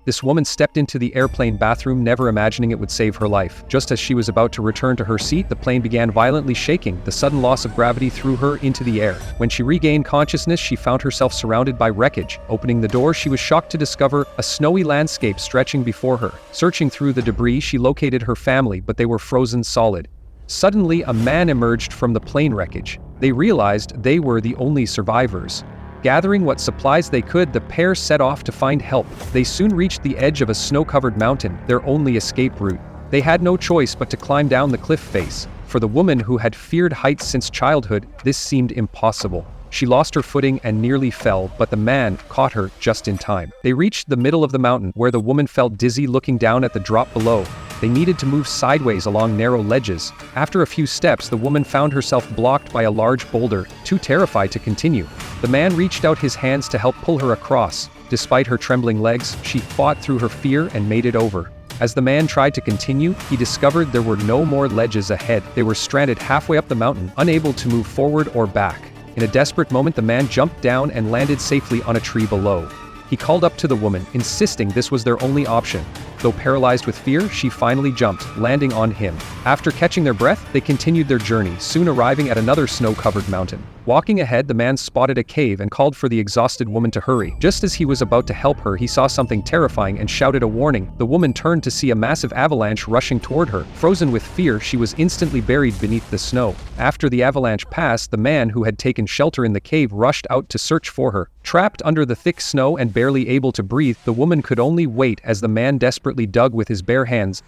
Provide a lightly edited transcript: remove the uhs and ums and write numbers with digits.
This woman stepped into the airplane bathroom, never imagining it would save her life. Just as she was about to return to her seat, the plane began violently shaking. The sudden loss of gravity threw her into the air. When she regained consciousness, she found herself surrounded by wreckage. Opening the door, she was shocked to discover a snowy landscape stretching before her. Searching through the debris, she located her family, but they were frozen solid. Suddenly, a man emerged from the plane wreckage. They realized they were the only survivors. Gathering what supplies they could, the pair set off to find help. They soon reached the edge of a snow-covered mountain, their only escape route. They had no choice but to climb down the cliff face. For the woman who had feared heights since childhood, this seemed impossible. She lost her footing and nearly fell, but the man caught her just in time. They reached the middle of the mountain, where the woman felt dizzy looking down at the drop below. They needed to move sideways along narrow ledges. After a few steps, the woman found herself blocked by a large boulder, too terrified to continue. The man reached out his hands to help pull her across. Despite her trembling legs, she fought through her fear and made it over. As the man tried to continue, he discovered there were no more ledges ahead. They were stranded halfway up the mountain, unable to move forward or back. In a desperate moment, the man jumped down and landed safely on a tree below. He called up to the woman, insisting this was their only option. Though paralyzed with fear, she finally jumped, landing on him. After catching their breath, they continued their journey, soon arriving at another snow-covered mountain. Walking ahead, the man spotted a cave and called for the exhausted woman to hurry. Just as he was about to help her, he saw something terrifying and shouted a warning. The woman turned to see a massive avalanche rushing toward her. Frozen with fear, she was instantly buried beneath the snow. After the avalanche passed, the man who had taken shelter in the cave rushed out to search for her. Trapped under the thick snow and barely able to breathe, the woman could only wait as the man desperately dug with his bare hands,